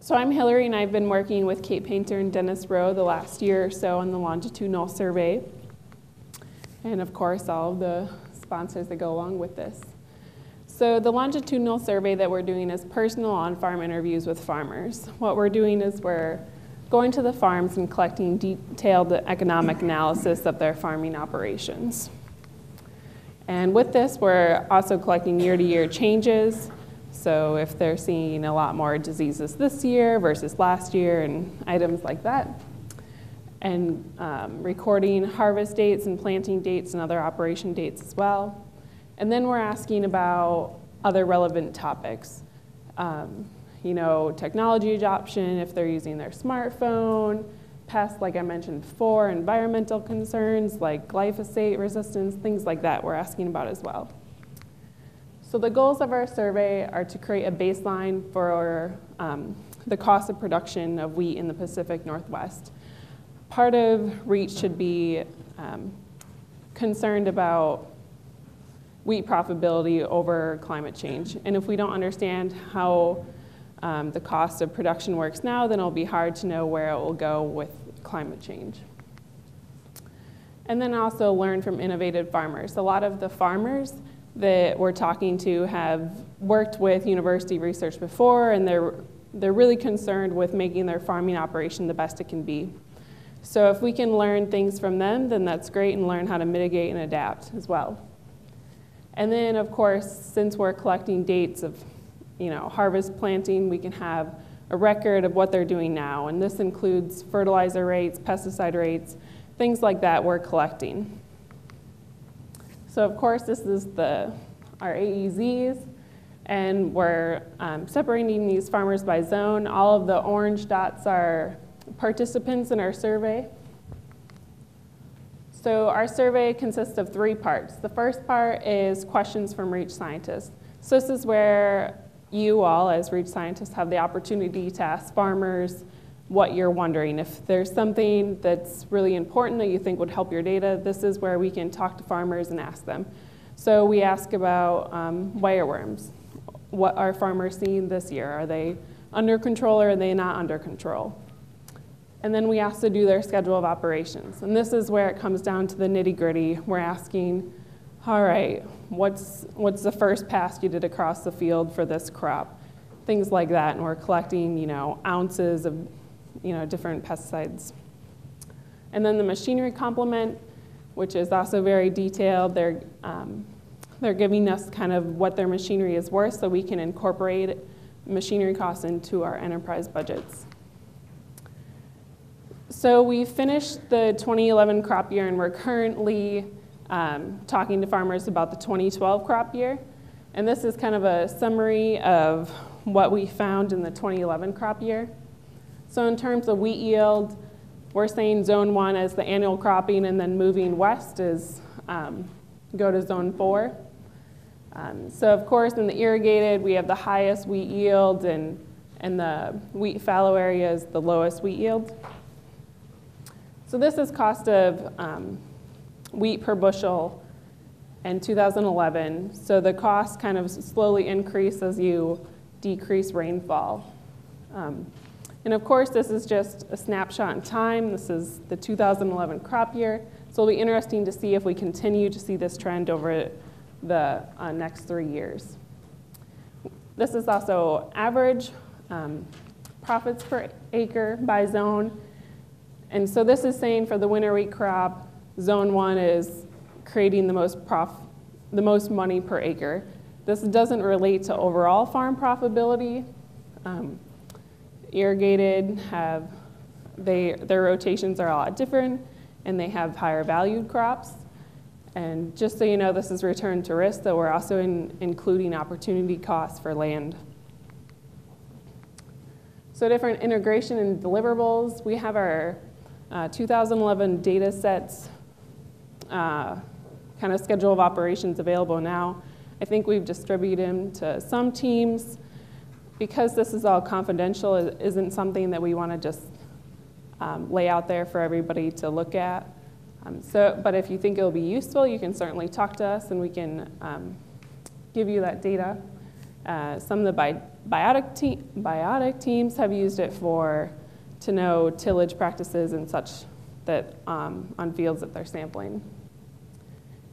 So I'm Hilary, and I've been working with Kate Painter and Dennis Rowe the last year or so on the longitudinal survey, and of course all of the sponsors that go along with this. So the longitudinal survey that we're doing is personal on-farm interviews with farmers. What we're doing is we're going to the farms and collecting detailed economic analysis of their farming operations. And with this, we're also collecting year-to-year changes. So if they're seeing a lot more diseases this year versus last year and items like that. And recording harvest dates and planting dates and other operation dates as well. And then we're asking about other relevant topics. Technology adoption, if they're using their smartphone, pests, like I mentioned before, environmental concerns like glyphosate resistance, things like that we're asking about as well. So the goals of our survey are to create a baseline for the cost of production of wheat in the Pacific Northwest. Part of REACH should be concerned about wheat profitability over climate change. And if we don't understand how the cost of production works now, then it'll be hard to know where it will go with climate change. And then also learn from innovative farmers. A lot of the farmers that we're talking to have worked with university research before, and they're really concerned with making their farming operation the best it can be. So if we can learn things from them, then that's great, and learn how to mitigate and adapt as well. And then, of course, since we're collecting dates of harvest planting, we can have a record of what they're doing now, and this includes fertilizer rates, pesticide rates, things like that we're collecting. So of course, this is our AEZs, and we're separating these farmers by zone. All of the orange dots are participants in our survey. So our survey consists of 3 parts. The first part is questions from REACH scientists. So this is where you all, as REACH scientists, have the opportunity to ask farmers what you're wondering. If there's something that's really important that you think would help your data, this is where we can talk to farmers and ask them. So we ask about wireworms. What are farmers seeing this year? Are they under control or are they not under control? And then we also do their schedule of operations. And this is where it comes down to the nitty-gritty. We're asking, all right, what's the first pass you did across the field for this crop? Things like that, and we're collecting, ounces of, different pesticides. And then the machinery complement, which is also very detailed. They're giving us kind of what their machinery is worth so we can incorporate machinery costs into our enterprise budgets. So we finished the 2011 crop year, and we're currently talking to farmers about the 2012 crop year. And this is kind of a summary of what we found in the 2011 crop year. So in terms of wheat yield, we're saying zone 1 as the annual cropping, and then moving west is go to zone 4. So of course in the irrigated, we have the highest wheat yield, and the wheat fallow area is the lowest wheat yield. So this is cost of wheat per bushel in 2011. So the cost kind of slowly increase as you decrease rainfall. And of course, this is just a snapshot in time. This is the 2011 crop year. So it'll be interesting to see if we continue to see this trend over the next 3 years. This is also average profits per acre by zone. And so this is saying for the winter wheat crop, zone 1 is creating the most money per acre. This doesn't relate to overall farm profitability. Irrigated their rotations are a lot different, and they have higher valued crops. And just so you know, this is return to risk, that we're also including opportunity costs for land. So different integration and deliverables. We have our 2011 data sets kind of schedule of operations available now. I think we've distributed them to some teams. Because this is all confidential, it isn't something that we want to just lay out there for everybody to look at. But if you think it'll be useful, you can certainly talk to us, and we can give you that data. Some of the biotic teams have used it to know tillage practices and such that on fields that they're sampling.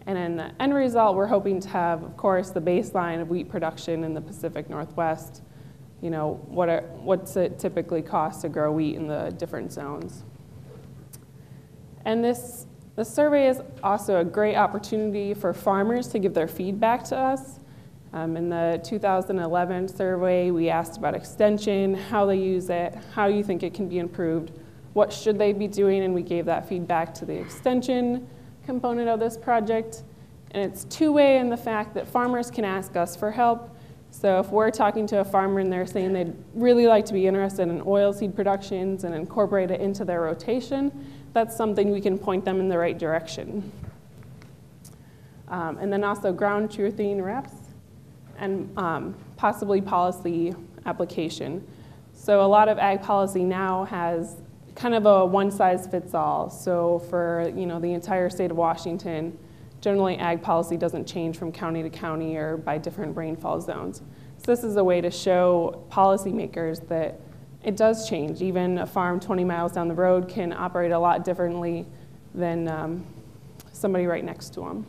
And in the end result, we're hoping to have, of course, the baseline of wheat production in the Pacific Northwest. You know, what's it typically cost to grow wheat in the different zones. And the survey is also a great opportunity for farmers to give their feedback to us. In the 2011 survey, we asked about extension, how they use it, how you think it can be improved, what should they be doing, and we gave that feedback to the extension component of this project. And it's two-way in the fact that farmers can ask us for help. So if we're talking to a farmer and they're saying they'd really like to be interested in oilseed productions and incorporate it into their rotation, that's something we can point them in the right direction. And then also ground truthing reps and possibly policy application. So a lot of ag policy now has kind of a one-size-fits-all. So for the entire state of Washington, generally ag policy doesn't change from county to county or by different rainfall zones. So this is a way to show policymakers that it does change. Even a farm 20 miles down the road can operate a lot differently than somebody right next to them.